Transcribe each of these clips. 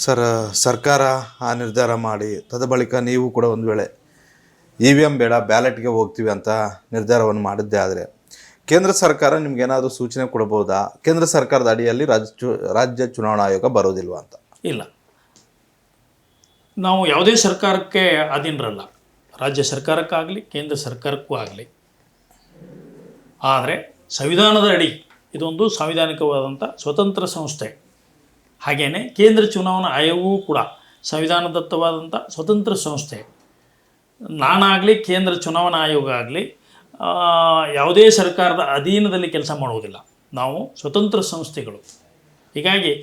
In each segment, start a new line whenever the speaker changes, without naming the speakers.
Sir, ಸರ್ಕಾರ ಆ ನಿರ್ಧಾರ ಮಾಡಿ ತದಬಳಿಕ ನೀವು ಕೂಡ ಒಂದು ವೇಳೆ EVM ಬೇಡ ಬ್ಯಾಲೆಟ್ಗೆ ಹೋಗ್ತೀವಿ ಅಂತ ನಿರ್ಧಾರವನ್ನು ಮಾಡಿದ್ದೇ ಆದರೆ ಕೇಂದ್ರ ಸರ್ಕಾರ ನಿಮ್ಗೇನಾದರೂ ಸೂಚನೆ ಕೊಡಬಹುದಾ? ಕೇಂದ್ರ ಸರ್ಕಾರದ ಅಡಿಯಲ್ಲಿ ರಾಜ್ಯ ಚುನಾವಣಾ ಆಯೋಗ ಬರೋದಿಲ್ವಾ ಅಂತ?
ಇಲ್ಲ, ನಾವು ಯಾವುದೇ ಸರ್ಕಾರಕ್ಕೆ ಅಧೀನರಲ್ಲ, ರಾಜ್ಯ ಸರ್ಕಾರಕ್ಕಾಗಲಿ ಕೇಂದ್ರ ಸರ್ಕಾರಕ್ಕೂ ಆಗಲಿ. ಆದರೆ ಸಂವಿಧಾನದ ಅಡಿ ಇದೊಂದು ಸಾಂವಿಧಾನಿಕವಾದಂಥ ಸ್ವತಂತ್ರ ಸಂಸ್ಥೆ. ಹಾಗೆಯೇ ಕೇಂದ್ರ ಚುನಾವಣಾ ಆಯೋಗವೂ ಕೂಡ ಸಂವಿಧಾನದತ್ತವಾದಂಥ ಸ್ವತಂತ್ರ ಸಂಸ್ಥೆ. ನಾನಾಗಲಿ ಕೇಂದ್ರ ಚುನಾವಣಾ ಆಯೋಗ ಆಗಲಿ ಯಾವುದೇ ಸರ್ಕಾರದ ಅಧೀನದಲ್ಲಿ ಕೆಲಸ ಮಾಡುವುದಿಲ್ಲ. ನಾವು ಸ್ವತಂತ್ರ ಸಂಸ್ಥೆಗಳು. ಹೀಗಾಗಿ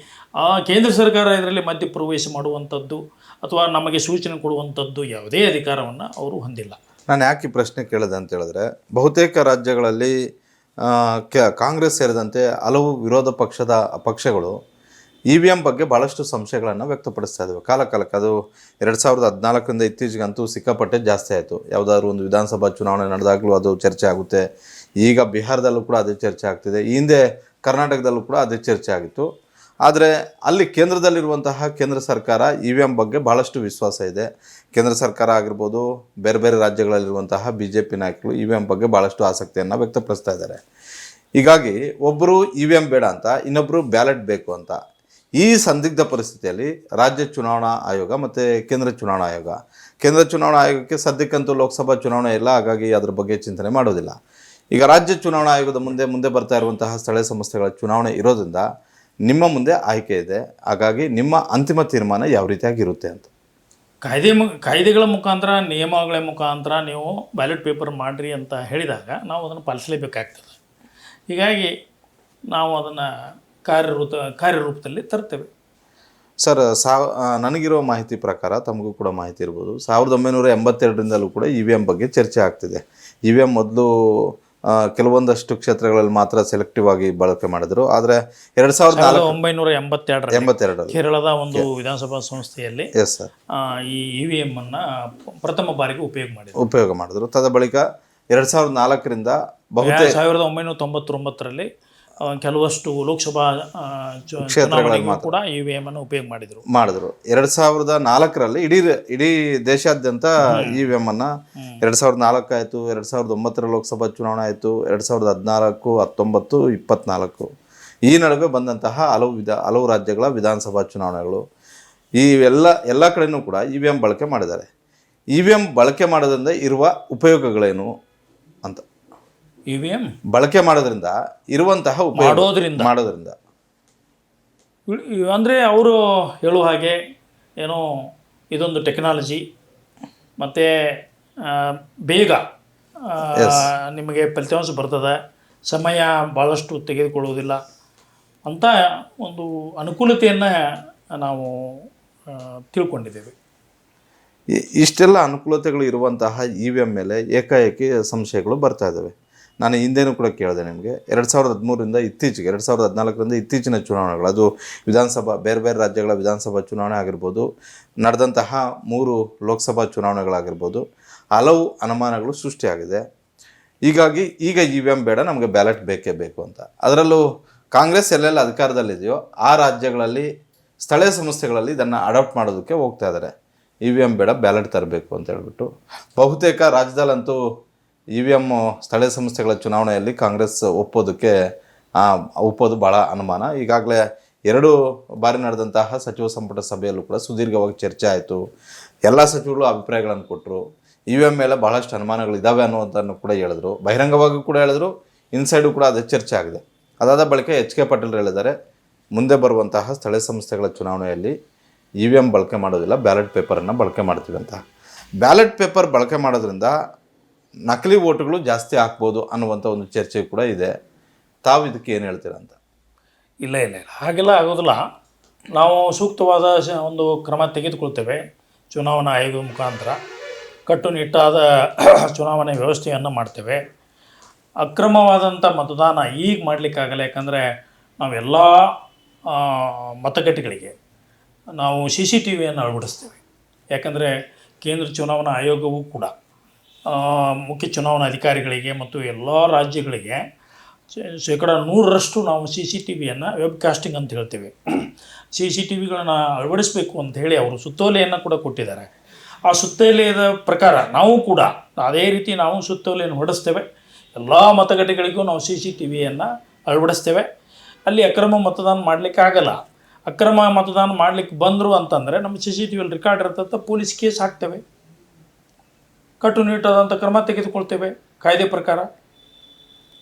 ಕೇಂದ್ರ ಸರ್ಕಾರ ಇದರಲ್ಲಿ ಮಧ್ಯಪ್ರವೇಶ ಮಾಡುವಂಥದ್ದು ಅಥವಾ ನಮಗೆ ಸೂಚನೆ ಕೊಡುವಂಥದ್ದು ಯಾವುದೇ ಅಧಿಕಾರವನ್ನು ಅವರು ಹೊಂದಿಲ್ಲ.
ನಾನು ಯಾಕೆ ಈ ಪ್ರಶ್ನೆ ಕೇಳಿದೆ ಅಂತ ಹೇಳಿದ್ರೆ, ಬಹುತೇಕ ರಾಜ್ಯಗಳಲ್ಲಿ ಕಾಂಗ್ರೆಸ್ ಸೇರಿದಂತೆ ಹಲವು ವಿರೋಧ ಪಕ್ಷಗಳು EVM ಬಗ್ಗೆ ಭಾಳಷ್ಟು ಸಂಶಯಗಳನ್ನು ವ್ಯಕ್ತಪಡಿಸ್ತಾ ಇದ್ದಾವೆ. ಕಾಲಕ್ಕೆ ಅದು 2014ರಿಂದ ಇತ್ತೀಚೆಗಂತೂ ಸಿಕ್ಕಾಪಟ್ಟೆ ಜಾಸ್ತಿ ಆಯಿತು. ಯಾವುದಾದ್ರೂ ಒಂದು ವಿಧಾನಸಭಾ ಚುನಾವಣೆ ನಡೆದಾಗಲೂ ಅದು ಚರ್ಚೆ ಆಗುತ್ತೆ. ಈಗ ಬಿಹಾರದಲ್ಲೂ ಕೂಡ ಅದೇ ಚರ್ಚೆ ಆಗ್ತಿದೆ. ಈ ಹಿಂದೆ ಕರ್ನಾಟಕದಲ್ಲೂ ಕೂಡ ಅದೇ ಚರ್ಚೆ ಆಗಿತ್ತು. ಆದರೆ ಅಲ್ಲಿ ಕೇಂದ್ರದಲ್ಲಿರುವಂತಹ ಕೇಂದ್ರ ಸರ್ಕಾರ EVM ಬಗ್ಗೆ ಭಾಳಷ್ಟು ವಿಶ್ವಾಸ ಇದೆ. ಕೇಂದ್ರ ಸರ್ಕಾರ ಆಗಿರ್ಬೋದು, ಬೇರೆ ಬೇರೆ ರಾಜ್ಯಗಳಲ್ಲಿರುವಂತಹ BJP ನಾಯಕರು EVM ಬಗ್ಗೆ ಭಾಳಷ್ಟು ಆಸಕ್ತಿಯನ್ನು ವ್ಯಕ್ತಪಡಿಸ್ತಾ ಇದ್ದಾರೆ. ಹೀಗಾಗಿ ಒಬ್ಬರು EVM ಬೇಡ ಅಂತ, ಇನ್ನೊಬ್ಬರು ಬ್ಯಾಲೆಟ್ ಬೇಕು ಅಂತ. ಈ ಸಂದಿಗ್ಧ ಪರಿಸ್ಥಿತಿಯಲ್ಲಿ ರಾಜ್ಯ ಚುನಾವಣಾ ಆಯೋಗ ಮತ್ತು ಕೇಂದ್ರ ಚುನಾವಣಾ ಆಯೋಗಕ್ಕೆ ಸದ್ಯಕ್ಕಂತೂ ಲೋಕಸಭಾ ಚುನಾವಣೆ ಇಲ್ಲ, ಹಾಗಾಗಿ ಅದ್ರ ಬಗ್ಗೆ ಚಿಂತನೆ ಮಾಡೋದಿಲ್ಲ. ಈಗ ರಾಜ್ಯ ಚುನಾವಣಾ ಆಯೋಗದ ಮುಂದೆ ಬರ್ತಾ ಇರುವಂತಹ ಸ್ಥಳೀಯ ಸಂಸ್ಥೆಗಳ ಚುನಾವಣೆ ಇರೋದ್ರಿಂದ ನಿಮ್ಮ ಮುಂದೆ ಆಯ್ಕೆ ಇದೆ. ಹಾಗಾಗಿ ನಿಮ್ಮ ಅಂತಿಮ ತೀರ್ಮಾನ ಯಾವ ರೀತಿಯಾಗಿರುತ್ತೆ ಅಂತ?
ಕಾಯ್ದೆಗಳ ಮುಖಾಂತರ, ನಿಯಮಗಳ ಮುಖಾಂತರ ನೀವು ಬ್ಯಾಲೆಟ್ ಪೇಪರ್ ಮಾಡಿರಿ ಅಂತ ಹೇಳಿದಾಗ ನಾವು ಅದನ್ನು ಪಾಲಿಸಲೇಬೇಕಾಗ್ತದೆ. ಹೀಗಾಗಿ ನಾವು ಅದನ್ನು ಕಾರ್ಯರೂಪದಲ್ಲಿ ತರ್ತೇವೆ.
ಸರ್, ನನಗಿರೋ ಮಾಹಿತಿ ಪ್ರಕಾರ, ತಮಗೂ ಕೂಡ ಮಾಹಿತಿ ಇರ್ಬೋದು, 1982ರಿಂದಲೂ ಕೂಡ EVM ಬಗ್ಗೆ ಚರ್ಚೆ ಆಗ್ತಿದೆ. EVM ಮೊದಲು ಕೆಲವೊಂದಷ್ಟು ಕ್ಷೇತ್ರಗಳಲ್ಲಿ ಮಾತ್ರ ಸೆಲೆಕ್ಟಿವ್ ಆಗಿ ಬಳಕೆ ಮಾಡಿದ್ರು. ಆದರೆ 1982
ಕೇರಳದ ಒಂದು ವಿಧಾನಸಭಾ ಸಂಸ್ಥೆಯಲ್ಲಿ
ಎಸ್ ಸರ್
ಈ EVM ಅನ್ನು ಪ್ರಥಮ ಬಾರಿಗೆ ಉಪಯೋಗ ಮಾಡಿದ್ರು.
ತದ ಬಳಿಕ 2004ರಿಂದ
1999ರಲ್ಲಿ ಕೆಲವಷ್ಟು ಲೋಕಸಭಾ ಕ್ಷೇತ್ರಗಳಲ್ಲಿ ಕೂಡ EVM ಅನ್ನು ಉಪಯೋಗ ಮಾಡಿದ್ರು.
2004ರಲ್ಲಿ ಇಡೀ ದೇಶಾದ್ಯಂತ EVM ಅನ್ನು 2004 ಆಯಿತು, 2009ರ ಲೋಕಸಭಾ ಚುನಾವಣೆ ಆಯಿತು, 2014, 19, 24 ಈ ನಡುವೆ ಬಂದಂತಹ ಹಲವು ರಾಜ್ಯಗಳ ವಿಧಾನಸಭಾ ಚುನಾವಣೆಗಳು, ಈ ಎಲ್ಲ ಕಡೆಯೂ ಕೂಡ EVM ಬಳಕೆ ಮಾಡಿದ್ದಾರೆ. EVM ಬಳಕೆ ಮಾಡೋದ್ರಿಂದ ಇರುವ ಉಪಯೋಗಗಳೇನು ಅಂತ?
EVM
ಬಳಕೆ ಮಾಡೋದ್ರಿಂದ ಇರುವಂತಹ ಮಾಡೋದ್ರಿಂದ
ಅಂದರೆ ಅವರು ಹೇಳುವ ಹಾಗೆ ಏನೋ ಇದೊಂದು ಟೆಕ್ನಾಲಜಿ ಮತ್ತು ಬೇಗ ನಿಮಗೆ ಫಲಿತಾಂಶ ಬರ್ತದೆ, ಸಮಯ ಭಾಳಷ್ಟು ತೆಗೆದುಕೊಳ್ಳುವುದಿಲ್ಲ ಅಂತ ಒಂದು ಅನುಕೂಲತೆಯನ್ನು ನಾವು ತಿಳ್ಕೊಂಡಿದ್ದೇವೆ.
ಇಷ್ಟೆಲ್ಲ ಅನುಕೂಲತೆಗಳು ಇರುವಂತಹ EVM ಮೇಲೆ ಏಕಾಏಕಿ ಸಂಶಯಗಳು ಬರ್ತಾ ಇದ್ದಾವೆ. ನಾನು ಹಿಂದೆನೂ ಕೂಡ ಕೇಳಿದೆ ನಿಮಗೆ. 2013ರಿಂದ ಇತ್ತೀಚೆಗೆ 2014ರಿಂದ ಇತ್ತೀಚಿನ ಚುನಾವಣೆಗಳು, ಅದು ಬೇರೆ ಬೇರೆ ರಾಜ್ಯಗಳ ವಿಧಾನಸಭಾ ಚುನಾವಣೆ ಆಗಿರ್ಬೋದು, ನಡೆದಂತಹ 3 ಲೋಕಸಭಾ ಚುನಾವಣೆಗಳಾಗಿರ್ಬೋದು, ಹಲವು ಅನುಮಾನಗಳು ಸೃಷ್ಟಿಯಾಗಿದೆ. ಹೀಗಾಗಿ ಈಗ EVM ಬೇಡ, ನಮಗೆ ಬ್ಯಾಲೆಟ್ ಬೇಕೇ ಬೇಕು ಅಂತ. ಅದರಲ್ಲೂ ಕಾಂಗ್ರೆಸ್ ಎಲ್ಲೆಲ್ಲ ಅಧಿಕಾರದಲ್ಲಿದೆಯೋ ಆ ರಾಜ್ಯಗಳಲ್ಲಿ ಸ್ಥಳೀಯ ಸಂಸ್ಥೆಗಳಲ್ಲಿ ಇದನ್ನು ಅಡಾಪ್ಟ್ ಮಾಡೋದಕ್ಕೆ ಹೋಗ್ತಾ ಇದ್ದಾರೆ. EVM ಬೇಡ, ಬ್ಯಾಲೆಟ್ ತರಬೇಕು ಅಂತ ಹೇಳ್ಬಿಟ್ಟು. ಬಹುತೇಕ ರಾಜ್ಯದಲ್ಲಂತೂ EVM ಸ್ಥಳೀಯ ಸಂಸ್ಥೆಗಳ ಚುನಾವಣೆಯಲ್ಲಿ ಕಾಂಗ್ರೆಸ್ ಒಪ್ಪೋದು ಭಾಳ ಅನುಮಾನ. ಈಗಾಗಲೇ 2 ಬಾರಿ ನಡೆದಂತಹ ಸಚಿವ ಸಂಪುಟ ಸಭೆಯಲ್ಲೂ ಕೂಡ ಸುದೀರ್ಘವಾಗಿ ಚರ್ಚೆ ಆಯಿತು. ಎಲ್ಲ ಸಚಿವರು ಅಭಿಪ್ರಾಯಗಳನ್ನು ಕೊಟ್ಟರು. EVM ಮೇಲೆ ಭಾಳಷ್ಟು ಅನುಮಾನಗಳಿದ್ದಾವೆ ಅನ್ನೋದನ್ನು ಕೂಡ ಹೇಳಿದ್ರು, ಬಹಿರಂಗವಾಗಿ ಕೂಡ ಹೇಳಿದ್ರು, ಇನ್ಸೈಡು ಕೂಡ ಅದೇ ಚರ್ಚೆ ಆಗಿದೆ. ಅದಾದ ಬಳಿಕ HK ಪಾಟೀಲ್ ಹೇಳಿದ್ದಾರೆ, ಮುಂದೆ ಬರುವಂತಹ ಸ್ಥಳೀಯ ಸಂಸ್ಥೆಗಳ ಚುನಾವಣೆಯಲ್ಲಿ EVM ಬಳಕೆ ಮಾಡೋದಿಲ್ಲ, ಬ್ಯಾಲೆಟ್ ಪೇಪರನ್ನು ಬಳಕೆ ಮಾಡ್ತೀವಿ ಅಂತ. ಬ್ಯಾಲೆಟ್ ಪೇಪರ್ ಬಳಕೆ ಮಾಡೋದ್ರಿಂದ ನಕಲಿ ವೋಟುಗಳು ಜಾಸ್ತಿ ಹಾಕ್ಬೋದು ಅನ್ನುವಂಥ ಒಂದು ಚರ್ಚೆ ಕೂಡ ಇದೆ. ತಾವು ಇದಕ್ಕೆ ಏನು ಹೇಳ್ತೀರ ಅಂತ?
ಇಲ್ಲ, ಹಾಗೆಲ್ಲ ಆಗೋದಿಲ್ಲ. ನಾವು ಸೂಕ್ತವಾದ ಒಂದು ಕ್ರಮ ತೆಗೆದುಕೊಳ್ತೇವೆ. ಚುನಾವಣಾ ಆಯೋಗದ ಮುಖಾಂತರ ಕಟ್ಟುನಿಟ್ಟಾದ ಚುನಾವಣೆ ವ್ಯವಸ್ಥೆಯನ್ನು ಮಾಡ್ತೇವೆ. ಅಕ್ರಮವಾದಂಥ ಮತದಾನ ಈಗ ಮಾಡಲಿಕ್ಕಾಗಲ್ಲ. ಯಾಕಂದರೆ ನಾವೆಲ್ಲ ಮತಗಟ್ಟೆಗಳಿಗೆ ನಾವು CCTVಯನ್ನು ಅಳವಡಿಸ್ತೇವೆ. ಯಾಕಂದರೆ ಕೇಂದ್ರ ಚುನಾವಣಾ ಆಯೋಗವೂ ಕೂಡ ಮುಖ್ಯ ಚುನಾವಣಾ ಅಧಿಕಾರಿಗಳಿಗೆ ಮತ್ತು ಎಲ್ಲ ರಾಜ್ಯಗಳಿಗೆ ಶೇಕಡ 100ರಷ್ಟು ನಾವು ಸಿ ಸಿ ಟಿ ವಿಯನ್ನು ವೆಬ್ ಕಾಸ್ಟಿಂಗ್ ಅಂತ ಹೇಳ್ತೇವೆ. ಸಿ ಸಿ ಟಿ ವಿಗಳನ್ನು ಅಳವಡಿಸಬೇಕು ಅಂತ ಹೇಳಿ ಅವರು ಸುತ್ತೋಲೆಯನ್ನು ಕೂಡ ಕೊಟ್ಟಿದ್ದಾರೆ. ಆ ಸುತ್ತೋಲೆಯ ಪ್ರಕಾರ ನಾವು ಕೂಡ ಅದೇ ರೀತಿ ನಾವು ಸುತ್ತೋಲೆಯನ್ನು ಹೊರಡಿಸ್ತೇವೆ. ಎಲ್ಲ ಮತಗಟ್ಟೆಗಳಿಗೂ ನಾವು ಸಿ ಸಿ ಟಿ ವಿಯನ್ನು ಅಳವಡಿಸ್ತೇವೆ. ಅಲ್ಲಿ ಅಕ್ರಮ ಮತದಾನ ಮಾಡಲಿಕ್ಕೆ ಆಗಲ್ಲ. ಅಕ್ರಮ ಮತದಾನ ಮಾಡಲಿಕ್ಕೆ ಬಂದರು ಅಂತಂದರೆ ನಮ್ಮ ಸಿ ಸಿ ಟಿ ವಿಯಲ್ಲಿ ರೆಕಾರ್ಡ್ ಇರ್ತಂತ ಪೊಲೀಸ್ ಕೇಸ್ ಹಾಕ್ತೇವೆ, ಕಟ್ಟುನಿಟ್ಟಾದಂಥ ಕ್ರಮ ತೆಗೆದುಕೊಳ್ತೇವೆ ಕಾಯ್ದೆ ಪ್ರಕಾರ.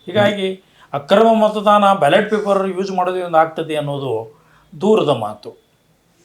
ಹೀಗಾಗಿ ಅಕ್ರಮ ಮತದಾನ ಬ್ಯಾಲೆಟ್ ಪೇಪರ್ ಯೂಸ್ ಮಾಡೋದ್ರಿಂದ ಆಗ್ತದೆ ಅನ್ನೋದು ದೂರದ ಮಾತು.